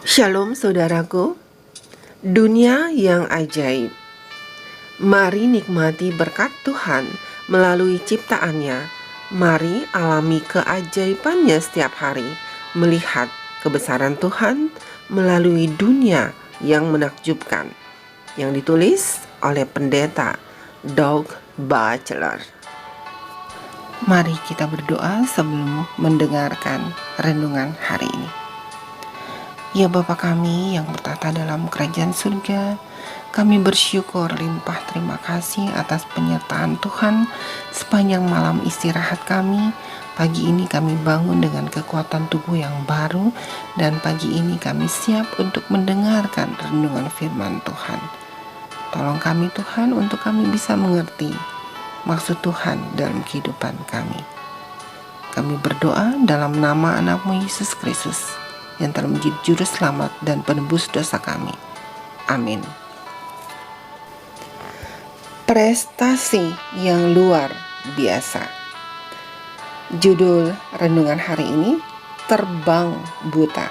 Shalom saudaraku, dunia yang ajaib. Mari nikmati berkat Tuhan melalui ciptaannya. Mari alami keajaibannya setiap hari, melihat kebesaran Tuhan melalui dunia yang menakjubkan. Yang ditulis oleh pendeta Doug Batchelor. Mari kita berdoa sebelum mendengarkan renungan hari ini. Ya Bapa kami yang bertata dalam kerajaan surga, kami bersyukur limpah terima kasih atas penyertaan Tuhan sepanjang malam istirahat kami. Pagi ini kami bangun dengan kekuatan tubuh yang baru, dan pagi ini kami siap untuk mendengarkan renungan firman Tuhan. Tolong kami Tuhan untuk kami bisa mengerti maksud Tuhan dalam kehidupan kami. Kami berdoa dalam nama anak-Mu Yesus Kristus yang telah menjadi juru selamat dan penebus dosa kami. Amin. Prestasi yang luar biasa. Judul renungan hari ini, Terbang Buta.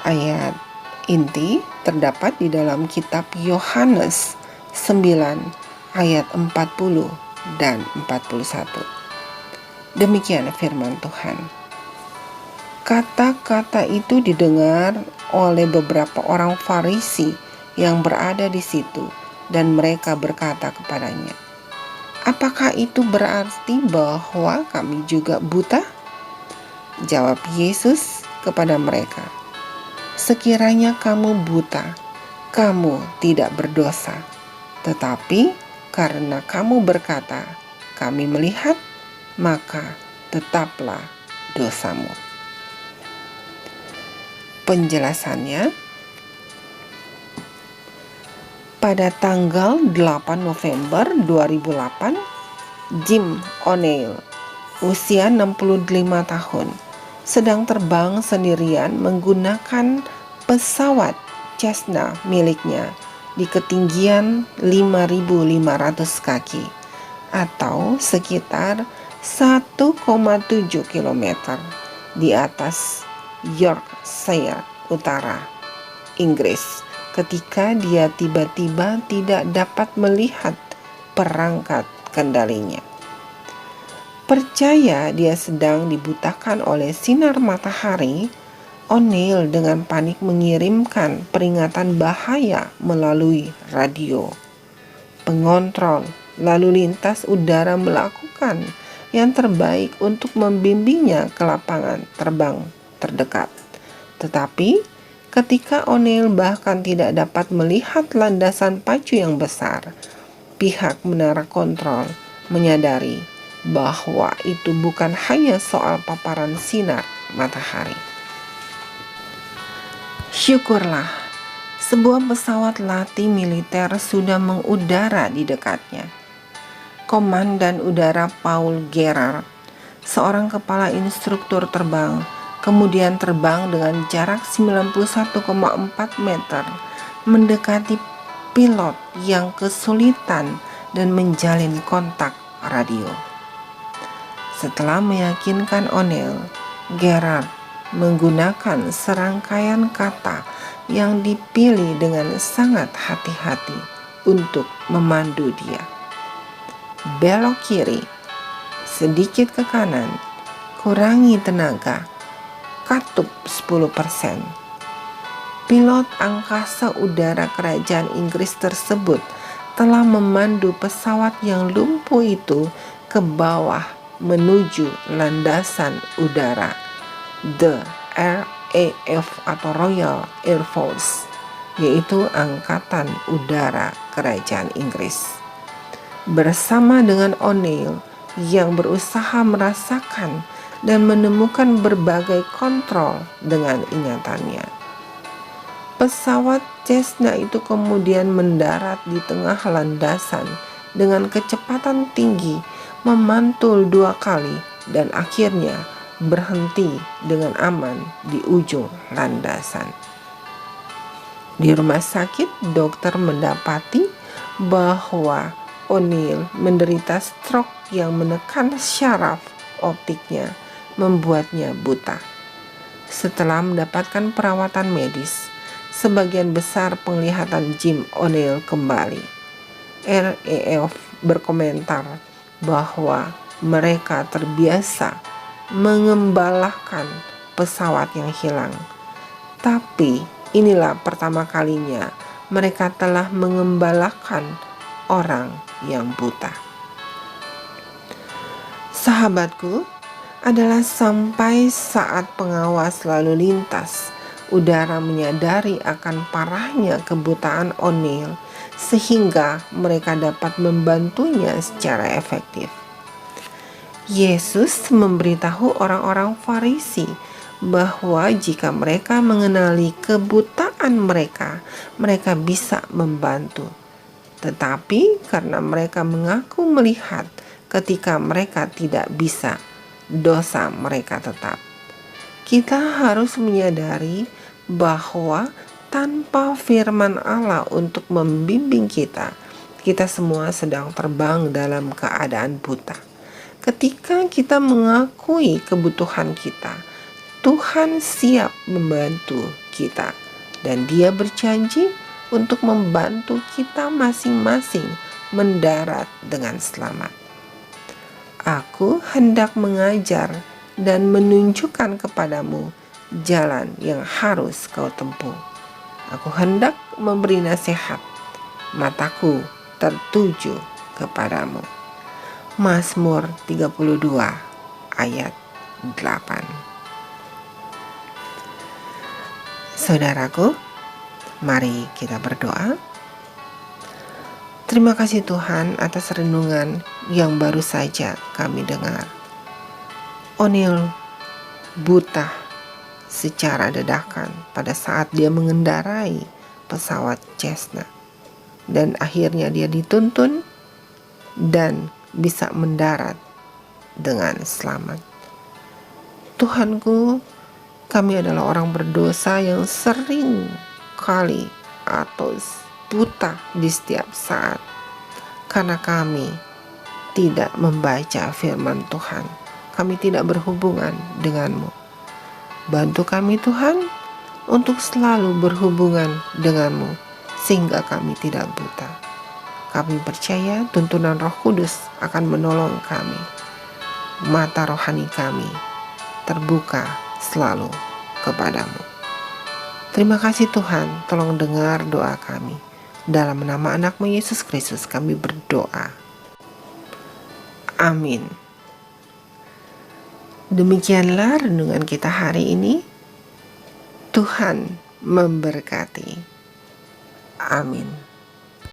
Ayat inti terdapat di dalam kitab Yohanes 9 ayat 40 dan 41. Demikian firman Tuhan. Kata-kata itu didengar oleh beberapa orang Farisi yang berada di situ, dan mereka berkata kepadanya, "Apakah itu berarti bahwa kami juga buta?" Jawab Yesus kepada mereka, "Sekiranya kamu buta, kamu tidak berdosa. Tetapi karena kamu berkata, 'Kami melihat,' maka tetaplah dosamu." Penjelasannya, pada tanggal 8 November 2008, Jim O'Neill, usia 65 tahun, sedang terbang sendirian menggunakan pesawat Cessna miliknya di ketinggian 5.500 kaki atau sekitar 1,7 km di atas Yorkshire Utara, Inggris, ketika dia tiba-tiba tidak dapat melihat perangkat kendalinya. Percaya dia sedang dibutakan oleh sinar matahari, O'Neill dengan panik mengirimkan peringatan bahaya melalui radio. Pengontrol lalu lintas udara melakukan yang terbaik untuk membimbingnya ke lapangan terbang terdekat. Tetapi ketika O'Neill bahkan tidak dapat melihat landasan pacu yang besar, pihak menara kontrol menyadari bahwa itu bukan hanya soal paparan sinar matahari. Syukurlah, sebuah pesawat latih militer sudah mengudara di dekatnya. Komandan Udara Paul Gerard, seorang kepala instruktur terbang, kemudian terbang dengan jarak 91,4 meter mendekati pilot yang kesulitan dan menjalin kontak radio. Setelah meyakinkan O'Neill, Gerard menggunakan serangkaian kata yang dipilih dengan sangat hati-hati untuk memandu dia. Belok kiri, sedikit ke kanan, kurangi tenaga, katup 10%. Pilot angkasa udara kerajaan Inggris tersebut telah memandu pesawat yang lumpuh itu ke bawah menuju landasan udara The RAF atau Royal Air Force, yaitu Angkatan Udara Kerajaan Inggris. Bersama dengan O'Neill yang berusaha merasakan dan menemukan berbagai kontrol dengan ingatannya. Pesawat Cessna itu kemudian mendarat di tengah landasan dengan kecepatan tinggi, memantul 2 kali, dan akhirnya berhenti dengan aman di ujung landasan. Di rumah sakit, dokter mendapati bahwa O'Neill menderita stroke yang menekan syaraf optiknya, membuatnya buta. Setelah mendapatkan perawatan medis, sebagian besar penglihatan Jim O'Neill kembali. RAF berkomentar bahwa mereka terbiasa mengembalakan pesawat yang hilang. Tapi inilah pertama kalinya mereka telah mengembalakan orang yang buta. Sahabatku, adalah sampai saat pengawas lalu lintas udara menyadari akan parahnya kebutaan O'Neill sehingga mereka dapat membantunya secara efektif. Yesus memberitahu orang-orang Farisi bahwa jika mereka mengenali kebutaan mereka, mereka bisa membantu. Tetapi karena mereka mengaku melihat ketika mereka tidak bisa, dosa mereka tetap. Kita harus menyadari bahwa tanpa firman Allah untuk membimbing kita, kita semua sedang terbang dalam keadaan buta. Ketika kita mengakui kebutuhan kita, Tuhan siap membantu kita, dan Dia berjanji untuk membantu kita masing-masing mendarat dengan selamat. Aku hendak mengajar dan menunjukkan kepadamu jalan yang harus kau tempuh. Aku hendak memberi nasihat, mataku tertuju kepadamu. Mazmur 32 ayat 8. Saudaraku, mari kita berdoa. Terima kasih Tuhan atas renungan yang baru saja kami dengar. O'Neill buta secara dadakan pada saat dia mengendarai pesawat Cessna, dan akhirnya dia dituntun dan bisa mendarat dengan selamat. Tuhanku, kami adalah orang berdosa yang sering kali atau buta di setiap saat karena kami tidak membaca firman Tuhan. Kami tidak berhubungan denganmu. Bantu kami Tuhan untuk selalu berhubungan denganmu sehingga kami tidak buta. Kami percaya tuntunan Roh Kudus akan menolong kami. Mata rohani kami terbuka selalu kepadamu. Terima kasih Tuhan, tolong dengar doa kami. Dalam nama anak-Mu Yesus Kristus kami berdoa. Amin. Demikianlah renungan kita hari ini. Tuhan memberkati. Amin.